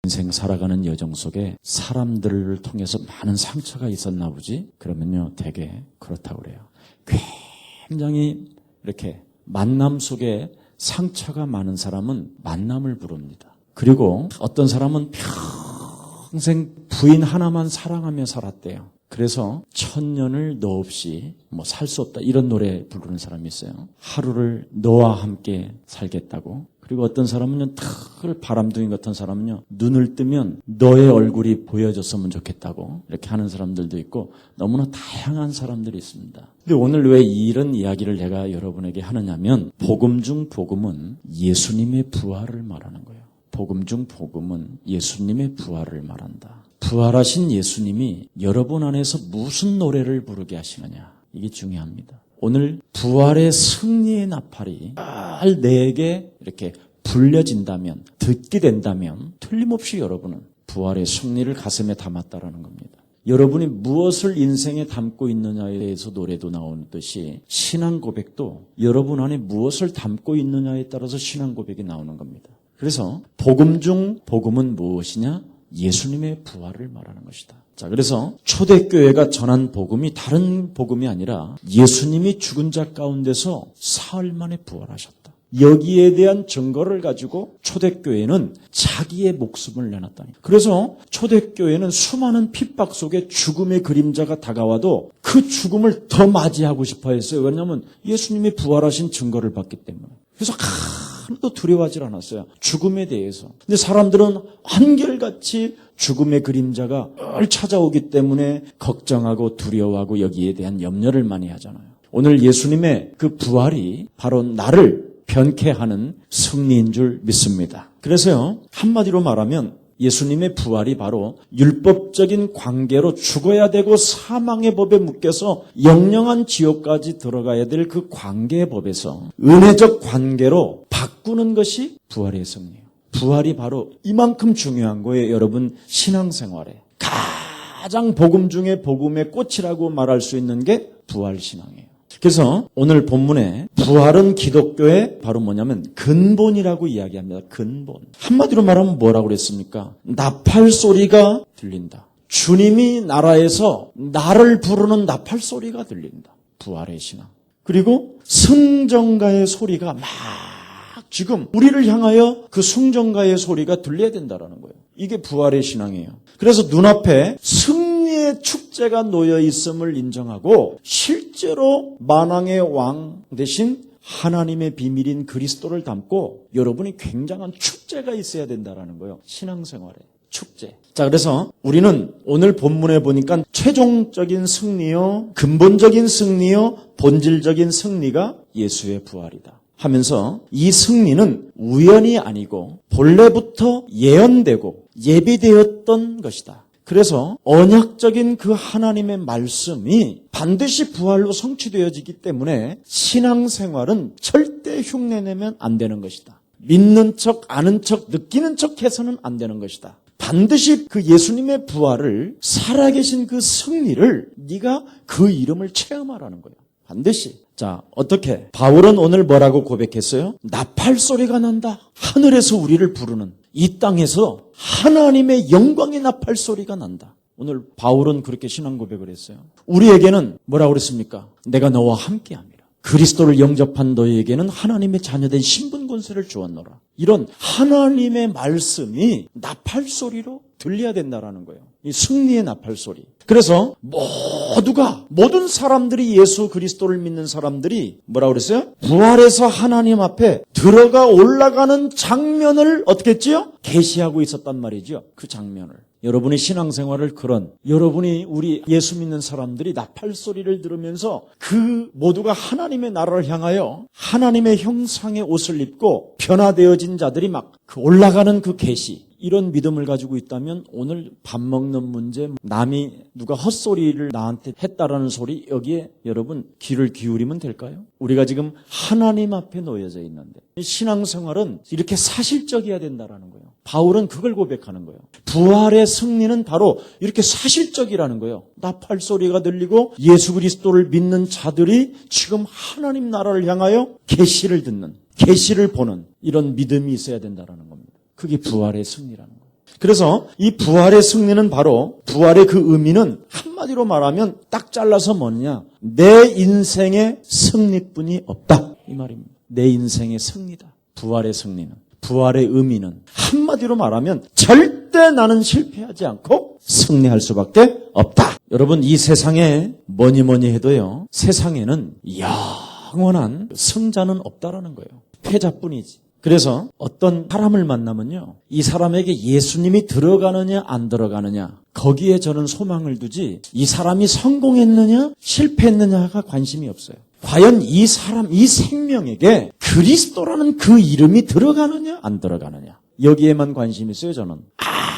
인생 살아가는 여정 속에 사람들을 통해서 많은 상처가 있었나 보지? 그러면요, 되게 그렇다고 그래요. 굉장히 이렇게 만남 속에 상처가 많은 사람은 만남을 부릅니다. 그리고 어떤 사람은 평생 부인 하나만 사랑하며 살았대요. 그래서 1000년을 너 없이 살 수 없다, 이런 노래 부르는 사람이 있어요. 하루를 너와 함께 살겠다고. 그리고 어떤 사람은요, 탁 바람둥이 같은 사람은요, 눈을 뜨면 너의 얼굴이 보여줬으면 좋겠다고 이렇게 하는 사람들도 있고, 너무나 다양한 사람들이 있습니다. 근데 오늘 왜 이런 이야기를 제가 여러분에게 하느냐면, 복음 중 복음은 예수님의 부활을 말하는 거예요. 복음 중 복음은 예수님의 부활을 말한다. 부활하신 예수님이 여러분 안에서 무슨 노래를 부르게 하시느냐, 이게 중요합니다. 오늘 부활의 승리의 나팔이 잘 내게 이렇게 불려진다면, 듣게 된다면 틀림없이 여러분은 부활의 승리를 가슴에 담았다라는 겁니다. 여러분이 무엇을 인생에 담고 있느냐에 대해서 노래도 나오듯이 신앙 고백도 여러분 안에 무엇을 담고 있느냐에 따라서 신앙 고백이 나오는 겁니다. 그래서 복음 중 복음은 무엇이냐? 예수님의 부활을 말하는 것이다. 자, 그래서 초대교회가 전한 복음이 다른 복음이 아니라 예수님이 죽은 자 가운데서 사흘 만에 부활하셨다. 여기에 대한 증거를 가지고 초대교회는 자기의 목숨을 내놨다니. 그래서 초대교회는 수많은 핍박 속에 죽음의 그림자가 다가와도 그 죽음을 더 맞이하고 싶어 했어요. 왜냐하면 예수님이 부활하신 증거를 봤기 때문에. 그래서 하나도 두려워하지 않았어요, 죽음에 대해서. 근데 사람들은 한결같이 죽음의 그림자가 늘 찾아오기 때문에 걱정하고 두려워하고 여기에 대한 염려를 많이 하잖아요. 오늘 예수님의 그 부활이 바로 나를 변케 하는 승리인 줄 믿습니다. 그래서요, 한마디로 말하면 예수님의 부활이 바로 율법적인 관계로 죽어야 되고 사망의 법에 묶여서 영영한 지옥까지 들어가야 될 그 관계의 법에서 은혜적 관계로 바꾸는 것이 부활의 승리예요. 부활이 바로 이만큼 중요한 거예요. 여러분 신앙생활에 가장 복음 중에 복음의 꽃이라고 말할 수 있는 게 부활신앙이에요. 그래서 오늘 본문에 부활은 기독교의 바로 뭐냐면 근본이라고 이야기합니다. 근본. 한마디로 말하면 뭐라고 그랬습니까? 나팔 소리가 들린다. 주님이 나라에서 나를 부르는 나팔 소리가 들린다. 부활의 신앙. 그리고 승전가의 소리가 막 지금 우리를 향하여 그 승전가의 소리가 들려야 된다는 거예요. 이게 부활의 신앙이에요. 그래서 눈앞에 승리의 축제가 놓여 있음을 인정하고 실제로 만왕의 왕 대신 하나님의 비밀인 그리스도를 담고 여러분이 굉장한 축제가 있어야 된다는 거예요. 신앙생활에 축제. 자, 그래서 우리는 오늘 본문에 보니까 최종적인 승리요, 근본적인 승리요, 본질적인 승리가 예수의 부활이다 하면서 이 승리는 우연이 아니고 본래부터 예언되고 예비되었던 것이다. 그래서 언약적인 그 하나님의 말씀이 반드시 부활로 성취되어지기 때문에 신앙생활은 절대 흉내내면 안 되는 것이다. 믿는 척, 아는 척, 느끼는 척 해서는 안 되는 것이다. 반드시 그 예수님의 부활을, 살아계신 그 승리를 네가 그 이름을 체험하라는 거예요. 반드시. 자, 어떻게? 바울은 오늘 뭐라고 고백했어요? 나팔 소리가 난다. 하늘에서 우리를 부르는, 이 땅에서 하나님의 영광의 나팔 소리가 난다. 오늘 바울은 그렇게 신앙 고백을 했어요. 우리에게는 뭐라고 그랬습니까? 내가 너와 함께함이라. 그리스도를 영접한 너희에게는 하나님의 자녀된 신분 권세를 주었노라. 이런 하나님의 말씀이 나팔 소리로 들려야 된다라는 거예요. 이 승리의 나팔 소리. 그래서 모든 사람들이, 예수 그리스도를 믿는 사람들이 뭐라고 그랬어요? 부활해서 하나님 앞에 들어가 올라가는 장면을 어떻게 했지요? 계시하고 있었단 말이죠. 그 장면을. 여러분의 신앙생활을 여러분이 우리 예수 믿는 사람들이 나팔 소리를 들으면서 그 모두가 하나님의 나라를 향하여 하나님의 형상의 옷을 입고 변화되어진 자들이 막 그 올라가는 그 계시, 이런 믿음을 가지고 있다면 오늘 밥 먹는 문제, 남이 누가 헛소리를 나한테 했다라는 소리, 여기에 여러분 귀를 기울이면 될까요? 우리가 지금 하나님 앞에 놓여져 있는데 신앙생활은 이렇게 사실적이어야 된다라는 거예요. 바울은 그걸 고백하는 거예요. 부활의 승리는 바로 이렇게 사실적이라는 거예요. 나팔 소리가 들리고 예수 그리스도를 믿는 자들이 지금 하나님 나라를 향하여 계시를 듣는, 계시를 보는 이런 믿음이 있어야 된다라는 겁니다. 그게 부활의 승리라는 거예요. 그래서 이 부활의 승리는 바로 부활의 그 의미는 한마디로 말하면 딱 잘라서 뭐냐? 내 인생의 승리뿐이 없다. 이 말입니다. 내 인생의 승리다. 부활의 승리는. 부활의 의미는 한마디로 말하면 절대 나는 실패하지 않고 승리할 수밖에 없다. 여러분 이 세상에 뭐니 해도요. 세상에는 영원한 승자는 없다라는 거예요. 패자뿐이지. 그래서 어떤 사람을 만나면요. 이 사람에게 예수님이 들어가느냐 안 들어가느냐 거기에 저는 소망을 두지 이 사람이 성공했느냐 실패했느냐가 관심이 없어요. 과연 이 사람, 이 생명에게 그리스도라는 그 이름이 들어가느냐 안 들어가느냐 여기에만 관심이 있어요. 저는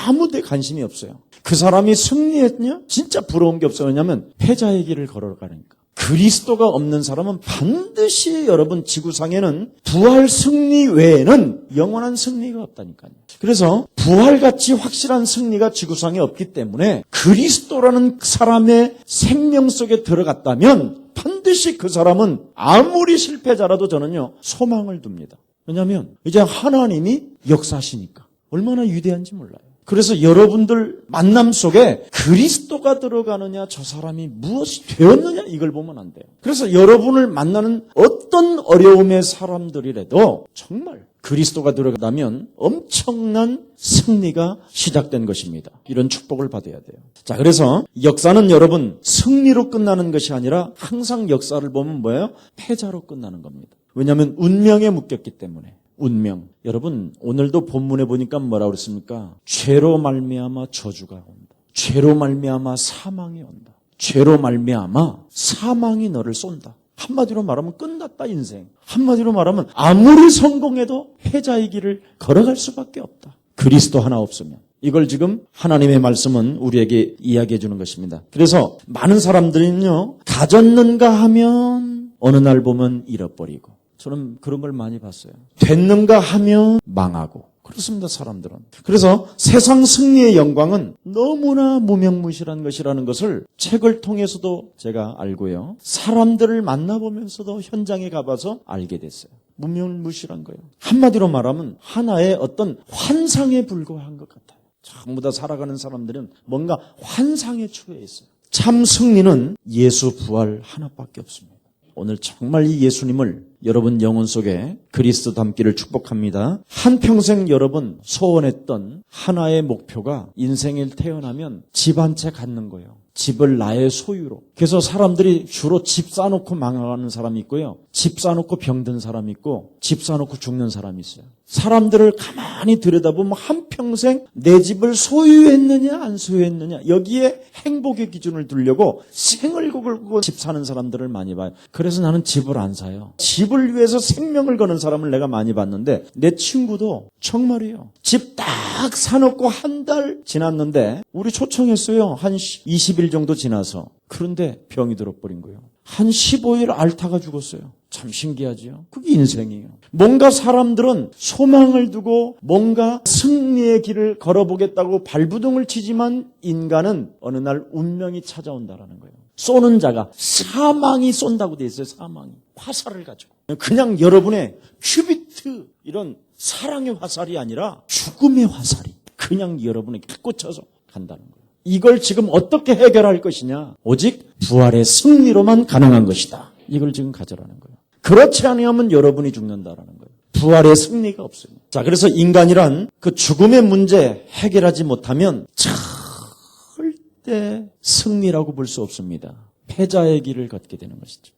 아무 데 관심이 없어요. 그 사람이 승리했냐? 진짜 부러운 게 없어요. 왜냐하면 패자의 길을 걸어가니까. 그리스도가 없는 사람은 반드시 여러분 지구상에는 부활 승리 외에는 영원한 승리가 없다니까요. 그래서 부활같이 확실한 승리가 지구상에 없기 때문에 그리스도라는 사람의 생명 속에 들어갔다면 반드시 그 사람은 아무리 실패자라도 저는요 소망을 둡니다. 왜냐하면 이제 하나님이 역사하시니까 얼마나 위대한지 몰라요. 그래서 여러분들 만남 속에 그리스도가 들어가느냐 저 사람이 무엇이 되었느냐 이걸 보면 안 돼요. 그래서 여러분을 만나는 어떤 어려움의 사람들이라도 정말 그리스도가 들어가면 엄청난 승리가 시작된 것입니다. 이런 축복을 받아야 돼요. 자, 그래서 역사는 여러분 승리로 끝나는 것이 아니라 항상 역사를 보면 뭐예요? 패자로 끝나는 겁니다. 왜냐하면 운명에 묶였기 때문에. 운명. 여러분 오늘도 본문에 보니까 뭐라고 그랬습니까? 죄로 말미암아 저주가 온다. 죄로 말미암아 사망이 온다. 죄로 말미암아 사망이 너를 쏜다. 한마디로 말하면 끝났다 인생. 한마디로 말하면 아무리 성공해도 패자의 길을 걸어갈 수밖에 없다. 그리스도 하나 없으면. 이걸 지금 하나님의 말씀은 우리에게 이야기해 주는 것입니다. 그래서 많은 사람들은요. 가졌는가 하면 어느 날 보면 잃어버리고 저는 그런 걸 많이 봤어요. 됐는가 하면 망하고. 그렇습니다, 사람들은. 그래서 세상 승리의 영광은 너무나 무명무실한 것이라는 것을 책을 통해서도 제가 알고요. 사람들을 만나보면서도 현장에 가봐서 알게 됐어요. 무명무실한 거예요. 한마디로 말하면 하나의 어떤 환상에 불과한 것 같아요. 전부 다 살아가는 사람들은 뭔가 환상에 처해 있어요. 참 승리는 예수 부활 하나밖에 없습니다. 오늘 정말 이 예수님을 여러분 영혼 속에 그리스도 닮기를 축복합니다. 한평생 여러분 소원했던 하나의 목표가 인생에 태어나면 집 한 채 갖는 거예요. 집을 나의 소유로. 그래서 사람들이 주로 집 사놓고 망하는 사람이 있고요. 집 사놓고 병든 사람이 있고 집 사놓고 죽는 사람이 있어요. 사람들을 가만히 들여다보면 한평생 내 집을 소유했느냐 안 소유했느냐 여기에 행복의 기준을 두려고 생을 걸고 집 사는 사람들을 많이 봐요. 그래서 나는 집을 안 사요. 집을 위해서 생명을 거는 사람을 내가 많이 봤는데 내 친구도 정말이에요. 집 딱 사놓고 한 달 지났는데 우리 초청했어요. 한 20일 정도 지나서. 그런데 병이 들어버린 거예요. 한 15일 앓다가 죽었어요. 참 신기하지요. 그게 인생이에요. 뭔가 사람들은 소망을 두고 뭔가 승리의 길을 걸어보겠다고 발부둥을 치지만 인간은 어느 날 운명이 찾아온다라는 거예요. 쏘는 자가 사망이 쏜다고 돼 있어요. 사망이. 화살을 가지고. 그냥 여러분의 큐비트 이런 사랑의 화살이 아니라 죽음의 화살이 그냥 여러분에게 꽂혀서 간다는 거예요. 이걸 지금 어떻게 해결할 것이냐? 오직 부활의 승리로만 가능한 것이다. 이걸 지금 가져라는 거예요. 그렇지 않으면 여러분이 죽는다라는 거예요. 부활의 승리가 없어요. 자, 그래서 인간이란 그 죽음의 문제 해결하지 못하면 절대 승리라고 볼 수 없습니다. 패자의 길을 걷게 되는 것이죠.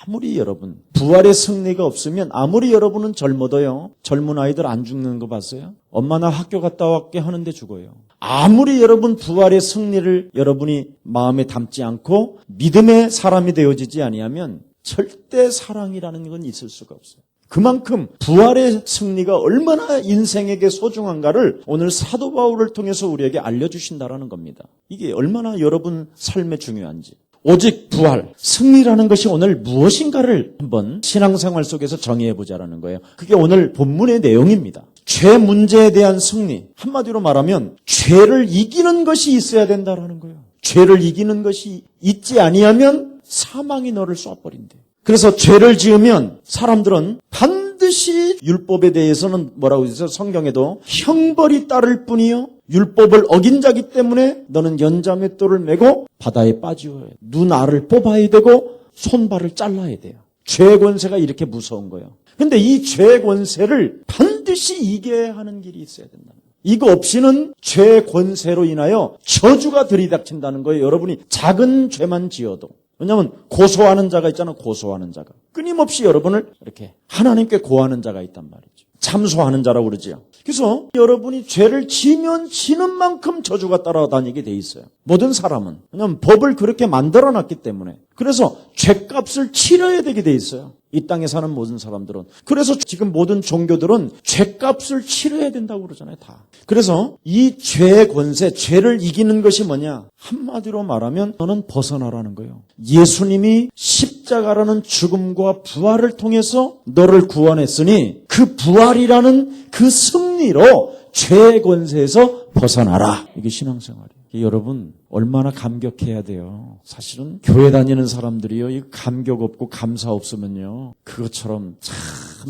아무리 여러분 부활의 승리가 없으면 아무리 여러분은 젊어도요. 젊은 아이들 안 죽는 거 봤어요? 엄마 나 학교 갔다 왔게 하는데 죽어요. 아무리 여러분 부활의 승리를 여러분이 마음에 담지 않고 믿음의 사람이 되어지지 아니하면 절대 사랑이라는 건 있을 수가 없어요. 그만큼 부활의 승리가 얼마나 인생에게 소중한가를 오늘 사도 바울을 통해서 우리에게 알려주신다라는 겁니다. 이게 얼마나 여러분 삶에 중요한지. 오직 부활, 승리라는 것이 오늘 무엇인가를 한번 신앙생활 속에서 정의해보자라는 거예요. 그게 오늘 본문의 내용입니다. 죄 문제에 대한 승리. 한마디로 말하면 죄를 이기는 것이 있어야 된다라는 거예요. 죄를 이기는 것이 있지 아니하면 사망이 너를 쏴버린대. 그래서 죄를 지으면 사람들은 반드시 반드시 율법에 대해서는 뭐라고 했어요? 성경에도 형벌이 따를 뿐이요 율법을 어긴 자기 때문에 너는 연자맷돌을 메고 바다에 빠지어야 돼. 눈알을 뽑아야 되고 손발을 잘라야 돼요. 죄의 권세가 이렇게 무서운 거예요. 근데 이 죄의 권세를 반드시 이겨야 하는 길이 있어야 된다. 이거 없이는 죄의 권세로 인하여 저주가 들이닥친다는 거예요. 여러분이 작은 죄만 지어도. 왜냐하면 고소하는 자가 있잖아요. 고소하는 자가. 끊임없이 여러분을 이렇게 하나님께 고하는 자가 있단 말이죠. 참소하는 자라고 그러죠. 그래서 여러분이 죄를 지면 지는 만큼 저주가 따라다니게 돼 있어요. 모든 사람은. 왜냐하면 법을 그렇게 만들어놨기 때문에. 그래서 죄값을 치러야 되게 돼 있어요. 이 땅에 사는 모든 사람들은. 그래서 지금 모든 종교들은 죄값을 치러야 된다고 그러잖아요. 다. 그래서 이 죄의 권세, 죄를 이기는 것이 뭐냐? 한마디로 말하면 너는 벗어나라는 거예요. 예수님이 십자가라는 죽음과 부활을 통해서 너를 구원했으니 그 부활이라는 그 승리로 죄의 권세에서 벗어나라. 이게 신앙생활이에요. 여러분 얼마나 감격해야 돼요. 사실은 교회 다니는 사람들이요, 이 감격 없고 감사 없으면요 그것처럼 참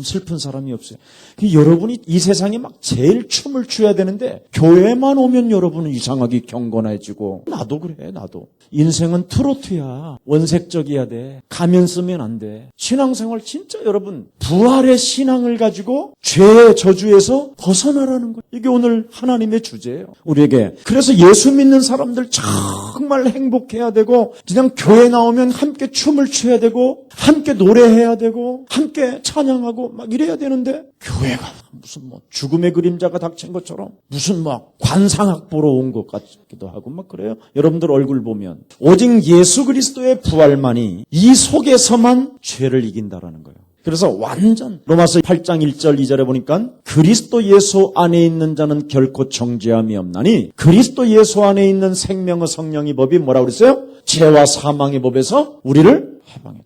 슬픈 사람이 없어요. 여러분이 이 세상에 막 제일 춤을 춰야 되는데 교회만 오면 여러분은 이상하게 경건해지고, 나도 그래. 나도 인생은 트로트야. 원색적이어야 돼. 가면 쓰면 안 돼. 신앙생활 진짜 여러분 부활의 신앙을 가지고 죄의 저주에서 벗어나라는 거예요. 이게 오늘 하나님의 주제예요, 우리에게. 그래서 예수 믿는 사람들 정말 행복해야 되고, 그냥 교회 나오면 함께 춤을 춰야 되고, 함께 노래해야 되고, 함께 찬양하고 막 이래야 되는데, 교회가 무슨 뭐 죽음의 그림자가 닥친 것처럼 무슨 막 관상학 보러 온 것 같기도 하고 막 그래요. 여러분들 얼굴 보면 오직 예수 그리스도의 부활만이 이 속에서만 죄를 이긴다라는 거예요. 그래서 완전 로마서 8장 1절 2절에 보니까 그리스도 예수 안에 있는 자는 결코 정죄함이 없나니 그리스도 예수 안에 있는 생명의 성령의 법이 뭐라고 그랬어요? 죄와 사망의 법에서 우리를 해방했다.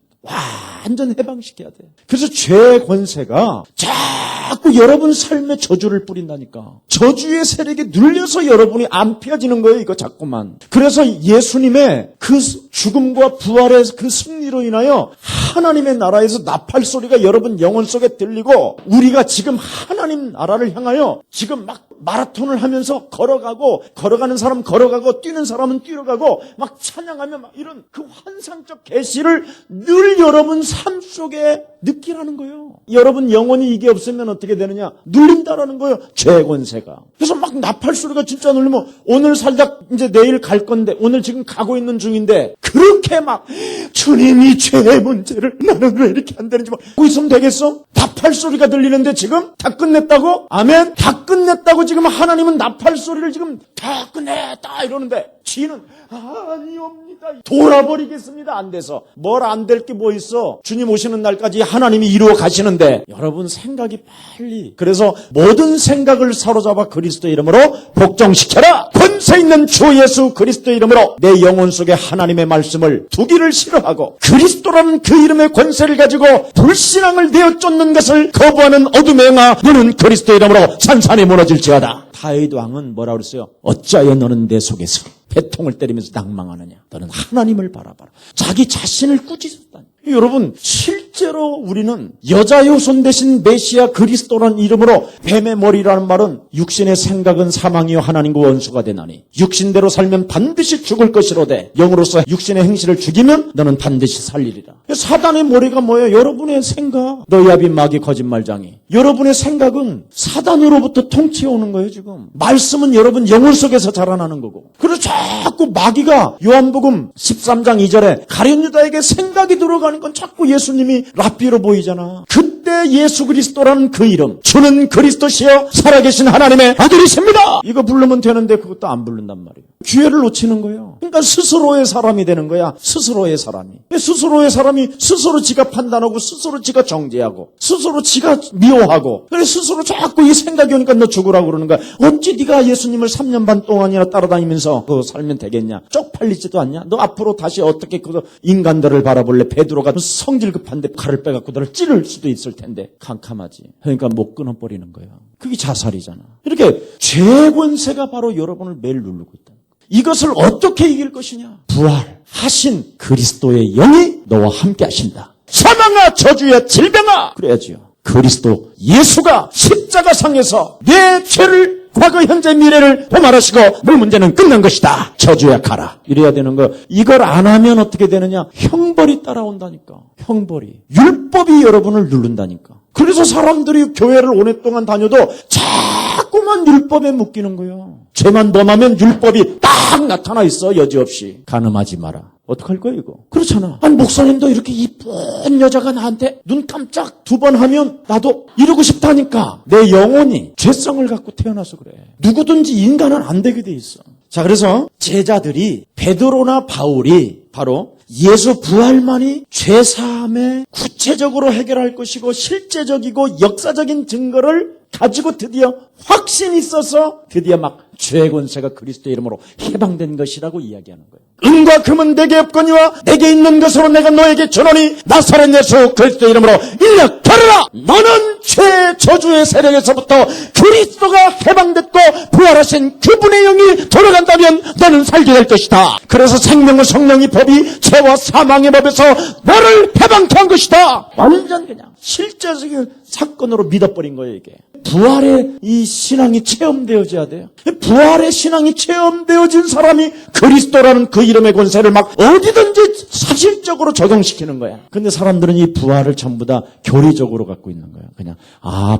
완전 해방시켜야 돼. 그래서 죄의 권세가 자꾸 여러분 삶에 저주를 뿌린다니까. 저주의 세력에 눌려서 여러분이 안 펴지는 거예요, 이거 자꾸만. 그래서 예수님의 그 죽음과 부활의 그 승리로 인하여 하나님의 나라에서 나팔 소리가 여러분 영혼 속에 들리고, 우리가 지금 하나님 나라를 향하여 지금 막 마라톤을 하면서 걸어가는 사람은 걸어가고 뛰는 사람은 뛰어가고 막 찬양하며 막 이런 그 환상적 계시를 늘 여러분 삶 속에 느끼라는 거예요. 여러분 영혼이 이게 없으면 어떻게 되느냐? 눌린다라는 거예요, 죄의 권세가. 그래서 막 나팔 소리가 진짜 눌리면 오늘 살다 이제 내일 갈 건데, 오늘 지금 가고 있는 중인데 그렇게 막 주님이 죄의 문제를 나는 왜 이렇게 안 되는지 막 하고 있으면 되겠어? 나팔 소리가 들리는데 지금 다 끝냈다고? 아멘? 다 끝냈다고 지금 하나님은 나팔 소리를 지금 다 끝냈다 이러는데 지는 아니옵니다. 돌아버리겠습니다. 안 돼서. 뭘 안 될 게 뭐 있어. 주님 오시는 날까지 하나님이 이루어 가시는데 여러분 생각이 빨리. 그래서 모든 생각을 사로잡아 그리스도의 이름으로 복종시켜라. 권세 있는 주 예수 그리스도의 이름으로 내 영혼 속에 하나님의 말씀을 두기를 싫어하고 그리스도라는 그 이름의 권세를 가지고 불신앙을 내어 쫓는 것을 거부하는 어둠의 영아, 너는 그리스도의 이름으로 산산이 무너질지어다. 다윗 왕은 뭐라고 그랬어요? 어찌하여 너는 내 속에서 배통을 때리면서 낭망하느냐? 너는 하나님을 바라봐라. 자기 자신을 꾸짖었다니. 여러분 실제로 우리는 여자의 손 대신 메시아 그리스도라는 이름으로 뱀의 머리라는 말은 육신의 생각은 사망이요 하나님과 원수가 되나니 육신대로 살면 반드시 죽을 것이로되 영으로서 육신의 행실을 죽이면 너는 반드시 살리리라. 사단의 머리가 뭐예요? 여러분의 생각. 너희 아비 마귀 거짓말장이. 여러분의 생각은 사단으로부터 통치해오는 거예요. 지금 말씀은 여러분 영혼 속에서 자라나는 거고. 그래서 자꾸 마귀가 요한복음 13장 2절에 가룟 유다에게 생각이 들어가는 건 자꾸 예수님이 랍비로 보이잖아. 그때 예수 그리스도라는 그 이름, 주는 그리스도시여 살아계신 하나님의 아들이십니다. 이거 부르면 되는데 그것도 안 부른단 말이에요. 기회를 놓치는 거예요. 그러니까 스스로의 사람이 되는 거야. 스스로의 사람이. 스스로의 사람이 스스로 지가 판단하고 스스로 지가 정죄하고 스스로 지가 미워하고, 그래 스스로 자꾸 이 생각이 오니까 너 죽으라고 그러는 거야. 어찌 네가 예수님을 3년 반 동안이나 따라다니면서 그거 살면 되겠냐? 쪽팔리지도 않냐? 너 앞으로 다시 어떻게 그 인간들을 바라볼래? 베드로가 성질 급한데 칼을 빼갖고 너를 찌를 수도 있을 텐데 캄캄하지. 그러니까 못 끊어버리는 거야. 그게 자살이잖아. 이렇게 죄의 권세가 바로 여러분을 매일 누르고 있다. 이것을 어떻게 이길 것이냐? 부활하신 그리스도의 영이 너와 함께 하신다. 사망아 저주야 질병아. 그래야지요. 그리스도 예수가 십자가상에서 내 죄를 과거, 현재, 미래를 도말하시고 너 문제는 끝난 것이다. 저주야 가라. 이래야 되는 거. 이걸 안 하면 어떻게 되느냐? 형벌이 따라온다니까. 형벌이. 율법이 여러분을 누른다니까. 그래서 사람들이 교회를 오랫동안 다녀도 자꾸만 율법에 묶이는 거예요. 죄만 범하면 율법이 딱 나타나 있어. 여지없이. 간음하지 마라. 어떡할 거야 이거? 그렇잖아. 아니 목사님도 이렇게 이쁜 여자가 나한테 눈 깜짝 2번 하면 나도 이러고 싶다니까. 내 영혼이 죄성을 갖고 태어나서 그래. 누구든지 인간은 안 되게 돼 있어. 자, 그래서 제자들이 베드로나 바울이 바로 예수 부활만이 죄사함에 구체적으로 해결할 것이고 실제적이고 역사적인 증거를 가지고 드디어 확신이 있어서 드디어 막 죄의 권세가 그리스도의 이름으로 해방된 것이라고 이야기하는 거예요. 은과 금은 내게 없거니와 내게 있는 것으로 내가 너에게 주노니 나사렛 예수 그리스도의 이름으로 인력하라. 너는 죄 저주의 세력에서부터 그리스도가 해방됐고 부활하신 그분의 영이 돌아간다면 너는 살게 될 것이다. 그래서 생명의 성령의 법이 죄와 사망의 법에서 너를 해방케 한 것이다. 완전 그냥 실제적인 사건으로 믿어버린 거예요. 이게 부활의 이 신앙이 체험되어져야 돼요. 부활의 신앙이 체험되어진 사람이 그리스도라는 그 이름의 권세를 막 어디든지 사실적으로 적용시키는 거야. 근데 사람들은 이 부활을 전부 다 교리적으로 갖고 있는 거예요. 그냥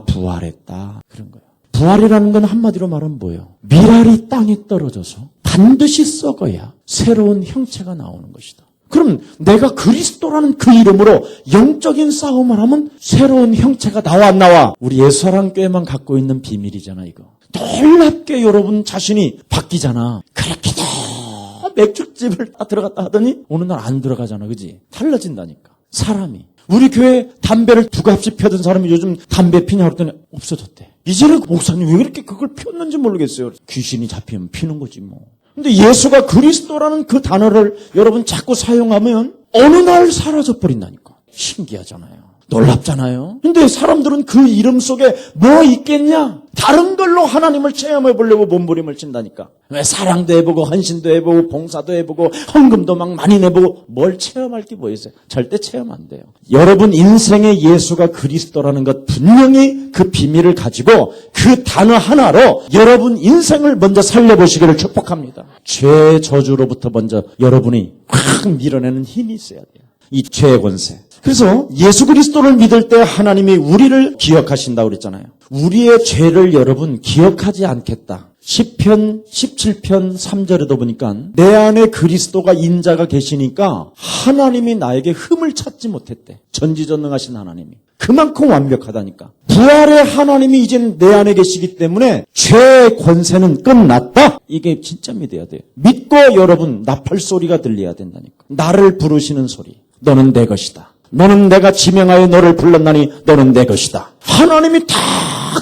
부활했다 그런 거예요. 부활이라는 건 한마디로 말하면 뭐예요? 미랄이 땅에 떨어져서 반드시 썩어야 새로운 형체가 나오는 것이다. 그럼 내가 그리스도라는 그 이름으로 영적인 싸움을 하면 새로운 형체가 나와 안 나와? 우리 예수사랑교회만 갖고 있는 비밀이잖아 이거. 놀랍게 여러분 자신이 바뀌잖아. 그렇게 맥주집을 다 들어갔다 하더니 어느 날 안 들어가잖아. 그지? 달라진다니까. 사람이. 우리 교회 담배를 2갑씩 펴던 사람이 요즘 담배 피냐 그랬더니 없어졌대. 이제는 목사님 왜 그렇게 그걸 폈는지 모르겠어요. 귀신이 잡히면 피는 거지 뭐. 근데 예수가 그리스도라는 그 단어를 여러분 자꾸 사용하면 어느 날 사라져버린다니까. 신기하잖아요. 놀랍잖아요. 근데 사람들은 그 이름 속에 뭐 있겠냐? 다른 걸로 하나님을 체험해 보려고 몸부림을 친다니까. 왜 사랑도 해보고 헌신도 해보고 봉사도 해보고 헌금도 막 많이 내보고 뭘 체험할 게 뭐 있어요? 절대 체험 안 돼요. 여러분 인생의 예수가 그리스도라는 것 분명히 그 비밀을 가지고 그 단어 하나로 여러분 인생을 먼저 살려보시기를 축복합니다. 죄 저주로부터 먼저 여러분이 확 밀어내는 힘이 있어야 돼요. 이 죄의 권세. 그래서 예수 그리스도를 믿을 때 하나님이 우리를 기억하신다고 그랬잖아요. 우리의 죄를 여러분 기억하지 않겠다. 시편 17편 3절에도 보니까 내 안에 그리스도가 인자가 계시니까 하나님이 나에게 흠을 찾지 못했대. 전지전능하신 하나님이. 그만큼 완벽하다니까. 부활의 하나님이 이제는 내 안에 계시기 때문에 죄의 권세는 끝났다. 이게 진짜 믿어야 돼요. 믿고 여러분 나팔 소리가 들려야 된다니까. 나를 부르시는 소리. 너는 내 것이다. 너는 내가 지명하여 너를 불렀나니 너는 내 것이다. 하나님이 다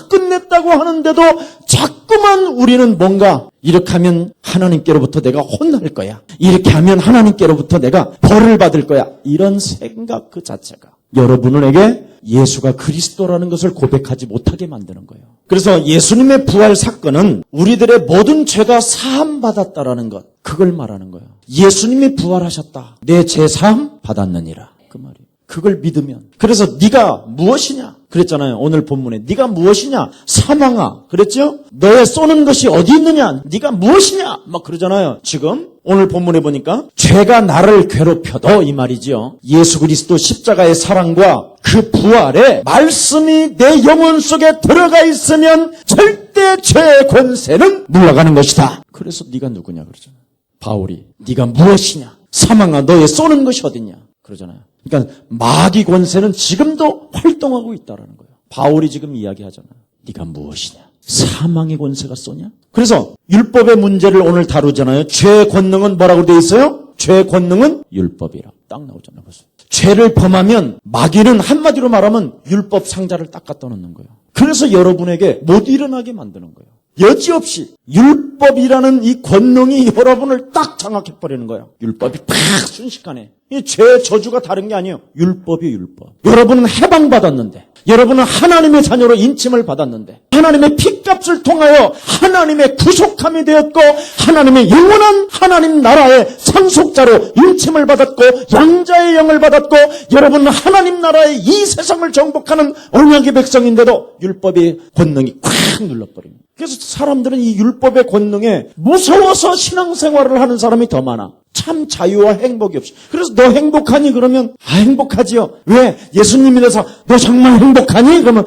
끝냈다고 하는데도 자꾸만 우리는 뭔가 이렇게 하면 하나님께로부터 내가 혼날 거야. 이렇게 하면 하나님께로부터 내가 벌을 받을 거야. 이런 생각 그 자체가 여러분에게 예수가 그리스도라는 것을 고백하지 못하게 만드는 거예요. 그래서 예수님의 부활 사건은 우리들의 모든 죄가 사함받았다라는 것, 그걸 말하는 거예요. 예수님이 부활하셨다. 내 죄 사함 받았느니라. 그 말이에요. 그걸 믿으면. 그래서 네가 무엇이냐? 그랬잖아요. 오늘 본문에 네가 무엇이냐? 사망아. 그랬죠? 너의 쏘는 것이 어디 있느냐? 네가 무엇이냐? 막 그러잖아요. 지금 오늘 본문에 보니까 죄가 나를 괴롭혀도 이 말이지요. 예수 그리스도 십자가의 사랑과 그 부활의 말씀이 내 영혼 속에 들어가 있으면 절대 죄의 권세는 물러가는 것이다. 그래서 네가 누구냐 그러잖아요. 바울이 네가 무엇이냐? 사망아 너의 쏘는 것이 어디냐? 그러잖아요. 그러니까 마귀 권세는 지금도 활동하고 있다라는 거예요. 바울이 지금 이야기하잖아요. 네가 무엇이냐? 사망의 권세가 쏘냐? 그래서 율법의 문제를 오늘 다루잖아요. 죄의 권능은 뭐라고 되어 있어요? 죄의 권능은 율법이라. 딱 나오잖아요. 벌써. 죄를 범하면 마귀는 한마디로 말하면 율법 상자를 딱 갖다 놓는 거예요. 그래서 여러분에게 못 일어나게 만드는 거예요. 여지없이 율법이라는 이 권능이 여러분을 딱 장악해버리는 거예요. 율법이 팍 순식간에. 이 죄의 저주가 다른 게 아니에요. 율법이 율법. 여러분은 해방받았는데 여러분은 하나님의 자녀로 인침을 받았는데 하나님의 피값을 통하여 하나님의 구속함이 되었고 하나님의 영원한 하나님 나라의 상속자로 인침을 받았고 양자의 영을 받았고 여러분은 하나님 나라의 이 세상을 정복하는 언약의 백성인데도 율법의 권능이 꽉 눌러버립니다. 그래서 사람들은 이 율법의 권능에 무서워서 신앙생활을 하는 사람이 더 많아. 참 자유와 행복이 없어. 그래서 너 행복하니? 그러면 행복하지요. 왜? 예수님이 돼서 너 정말 행복하니? 그러면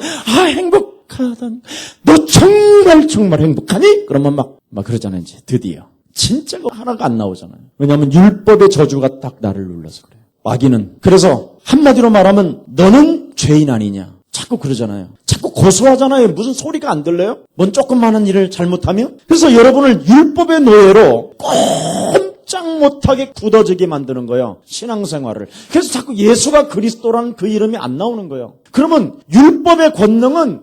행복하다니. 너 정말 행복하니? 그러면 막 그러잖아요. 이제 드디어 진짜가 하나가 안 나오잖아요. 왜냐하면 율법의 저주가 딱 나를 눌러서 그래요. 마귀는. 그래서 한마디로 말하면 너는 죄인 아니냐 자꾸 그러잖아요. 자꾸 고소하잖아요. 무슨 소리가 안 들려요? 뭔 조그마한 일을 잘못하면? 그래서 여러분을 율법의 노예로 꼼짝 못하게 굳어지게 만드는 거예요. 신앙생활을. 그래서 자꾸 예수가 그리스도라는 그 이름이 안 나오는 거예요. 그러면 율법의 권능은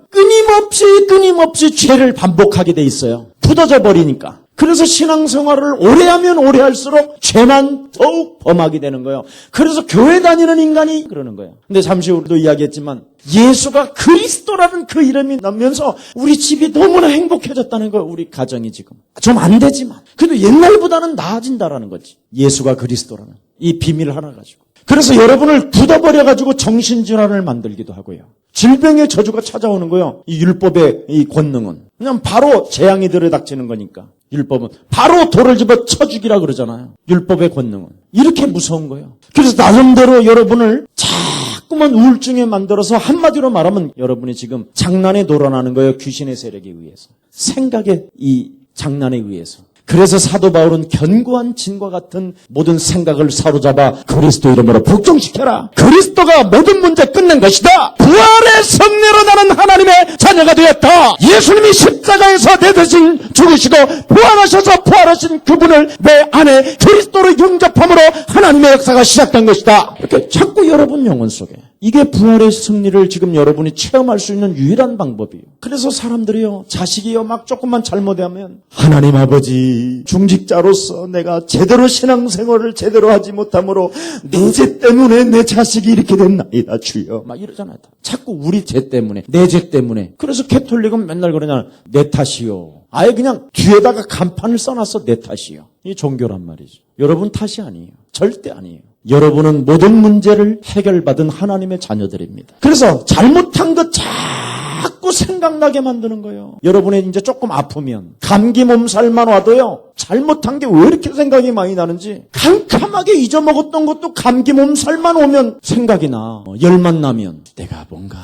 끊임없이 죄를 반복하게 돼 있어요. 굳어져 버리니까. 그래서 신앙생활을 오래 하면 오래 할수록 죄만 더욱 범하게 되는 거예요. 그래서 교회 다니는 인간이 그러는 거예요. 근데 잠시 후에도 이야기했지만 예수가 그리스도라는 그 이름이 나면서 우리 집이 너무나 행복해졌다는 거예요. 우리 가정이 지금. 좀 안 되지만 그래도 옛날보다는 나아진다라는 거지. 예수가 그리스도라는 이 비밀을 하나 가지고. 그래서 여러분을 굳어버려가지고 정신질환을 만들기도 하고요. 질병의 저주가 찾아오는 거예요. 이 율법의 이 권능은. 그냥 바로 재앙이 들이닥치는 거니까. 율법은 바로 돌을 집어 쳐 죽이라 그러잖아요. 율법의 권능은. 이렇게 무서운 거예요. 그래서 나름대로 여러분을 자꾸만 우울증에 만들어서 한마디로 말하면 여러분이 지금 장난에 놀아나는 거예요. 귀신의 세력에 의해서. 생각의 이 장난에 의해서. 그래서 사도 바울은 견고한 진과 같은 모든 생각을 사로잡아 그리스도 이름으로 복종시켜라. 그리스도가 모든 문제 끝낸 것이다. 부활의 승리로 나는 하나님의 자녀가 되었다. 예수님이 십자가에서 내 대신 죽으시고 부활하셔서 부활하신 그분을 내 안에 그리스도로 영접함으로 하나님의 역사가 시작된 것이다. 이렇게 자꾸 여러분 영혼 속에 이게 부활의 승리를 지금 여러분이 체험할 수 있는 유일한 방법이에요. 그래서 사람들이요, 자식이요, 막 조금만 잘못하면 하나님 아버지, 중직자로서 내가 제대로 신앙생활을 제대로 하지 못함으로 내 죄 때문에 내 자식이 이렇게 됐나이다 주여. 막 이러잖아요. 자꾸 우리 죄 때문에, 내 죄 때문에. 그래서 캐톨릭은 맨날 그러잖아요. 내 탓이요. 아예 그냥 뒤에다가 간판을 써놨어. 내 탓이요. 이 종교란 말이죠. 여러분 탓이 아니에요. 절대 아니에요. 여러분은 모든 문제를 해결받은 하나님의 자녀들입니다. 그래서 잘못한 것 자꾸 생각나게 만드는 거예요. 여러분이 이제 조금 아프면 감기 몸살만 와도요. 잘못한 게 왜 이렇게 생각이 많이 나는지 캄캄하게 잊어먹었던 것도 감기 몸살만 오면 생각이 나. 열만 나면 내가 뭔가